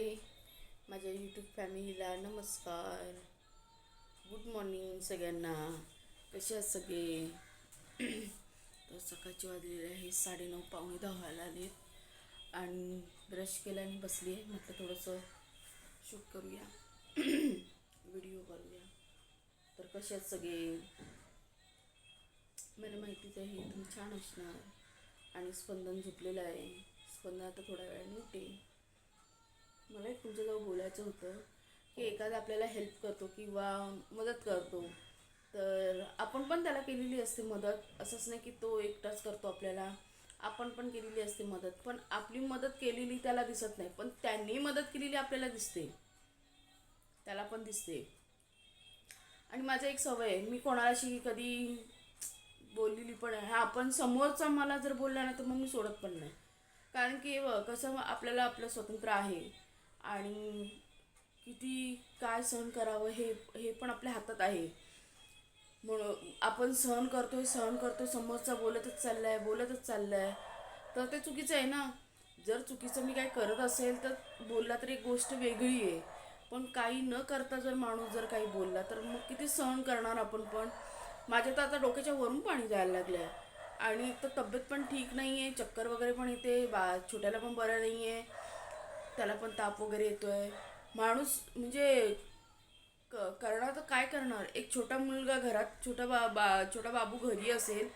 हाय माझ्या यूट्यूब फॅमिलीला नमस्कार. गुड मॉर्निंग सगळ्यांना. कसे आहात सगळे? तर सकाळची वाजलेली आहे 9:30 पावणे 10 व्हायला आले आणि ब्रश केला आणि बसली आहे. म्हटलं थोडंसं शूट करूया, व्हिडिओ करूया. तर कसे आहेत सगळे? मला माहितीच आहे तुम्ही छान असणार. आणि स्पंदन झोपलेलं आहे. स्पंदन आता थोड्या वेळाने उठेल. मला एक तुमच्याजवळ बोलायचं होतं की एखादा आपल्याला हेल्प करतो किंवा मदत करतो तर आपण पण त्याला केलेली असते मदत. असंच नाही की तो एकटाच करतो आपल्याला, आपण पण केलेली असते मदत. पण आपली मदत केलेली त्याला दिसत नाही, पण त्यांनी मदत केलेली आपल्याला दिसते, त्याला पण दिसते. आणि माझं एक सवय आहे, मी कोणाशी कधी बोललेली पण आहे. हा, पण समोरचा मला जर बोलला ना तर मग मी सोडत पण नाही. कारण की कसं आपल्याला आपलं स्वतंत्र आहे आणि किती काय सहन करावं हे हे पण आपल्या हातात आहे. म्हणून आपण सहन करतोय, समोरचा बोलतच चाललाय तर ते चुकीचं आहे ना. जर चुकीचं मी काय करत असेल तर बोलला तर एक गोष्ट वेगळी आहे, पण काही न करता जर माणूस जर काही बोलला तर मग किती सहन करणार आपण पण. माझ्या तर आता डोक्याच्या वरून पाणी जायला लागलं आहे आणि एक तर तब्येत पण ठीक नाही आहे, चक्कर वगैरे पण येते, छोट्याला पण बरं नाही आहे, त्याला पण ताप वगैरे येतोय. माणूस म्हणजे करणार तर काय करणार. एक छोटा मुलगा घरात, छोटा बाबू घरी असेल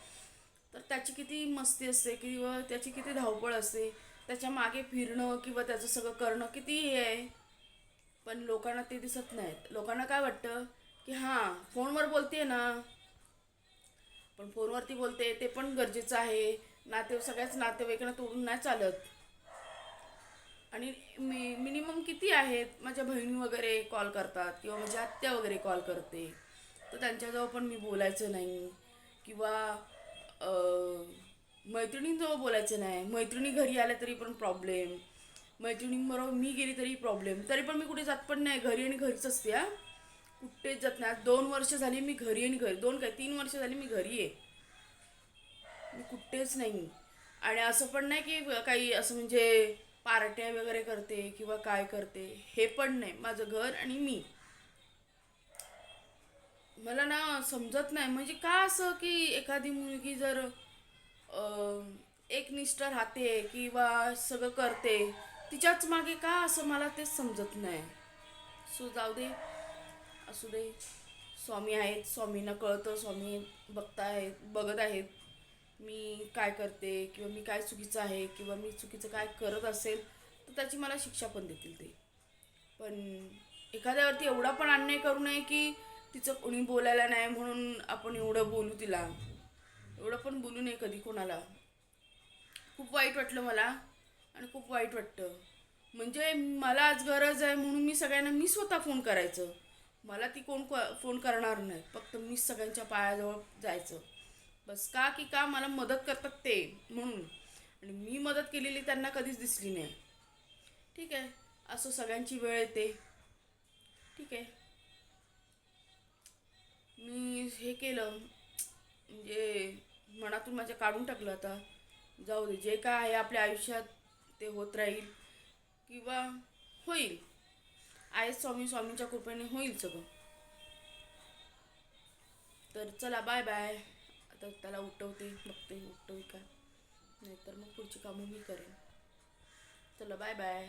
तर त्याची किती मस्ती असते किंवा त्याची किती धावपळ असते, त्याच्या मागे फिरणं किंवा त्याचं सगळं करणं किती हे आहे. पण लोकांना ते दिसत नाहीत. लोकांना काय वाटतं की हां फोनवर बोलते ना, पण फोनवरती बोलते ते पण गरजेचं आहे. सगळ्याच नातेवाईकांना तोडून नाही चालत. आणि मिनिमम किती आहेत, माझ्या बहिणी वगैरे कॉल करतात किंवा माझी आत्या वगैरे कॉल करते, तर त्यांच्याजवळ पण मी बोलायचं नाही. किंवा मैत्रिणींजवळ बोलायचं नाही. मैत्रिणी घरी आल्या तरी पण प्रॉब्लेम, मैत्रिणींबरोबर मी गेली तरी प्रॉब्लेम. तरी पण मी कुठे जात पण नाही, घरी आणि घरीच असते. हा, कुठेच जात नाही. 2 वर्ष झाली मी घरी आणि घरी, 3 वर्ष झाली मी घरी आहे, मी कुठेच नाही. आणि असं पण नाही की काही असं म्हणजे पार्ट्या वगैरे करते किंवा काय करते, हे पण नाही. माझं घर आणि मी. मला ना समजत नाही म्हणजे का असं की एखादी मुलगी जर एकनिष्ठ राहते किंवा सगळं करते, तिच्याच मागे का असं मला तेच समजत नाही. सो जाऊ दे, असू दे. स्वामी आहेत, स्वामींना कळतं, स्वामी बघत आहेत मी काय करते किंवा मी काय चुकीचं आहे किंवा मी चुकीचं काय करत असेल तर त्याची मला शिक्षा पण देतील ते. पण एखाद्यावरती एवढा पण अन्याय करू नये की तिचं कोणी बोलायला नाही म्हणून आपण एवढं बोलू तिला. एवढं पण बोलू नये कधी कोणाला. खूप वाईट वाटलं मला आणि खूप वाईट वाटतं. म्हणजे मला आज गरज आहे म्हणून मी स्वतः फोन करायचं. मला ती कोण फोन करणार नाही, फक्त मीच सगळ्यांच्या पायाजवळ जायचं. बस का मला मदत करतात ते म्हणून. आणि मी मदत केलेली त्यांना कधीच दिसली नाही. ठीक आहे, असं सगळ्यांची वेळ येते. ठीक आहे, मी हे केलं म्हणजे मनातून माझ्या काढून टाकलं. आता जाऊ दे, जे काय आहे आपल्या आयुष्यात ते होत राहील किंवा होईल. आहे स्वामींच्या कृपेने होईल सगळं. तर चला, बाय बाय. आता त्याला उठवते, बघते उठवते का, नाहीतर मग पुढची कामं मी करेन. चला, बाय बाय.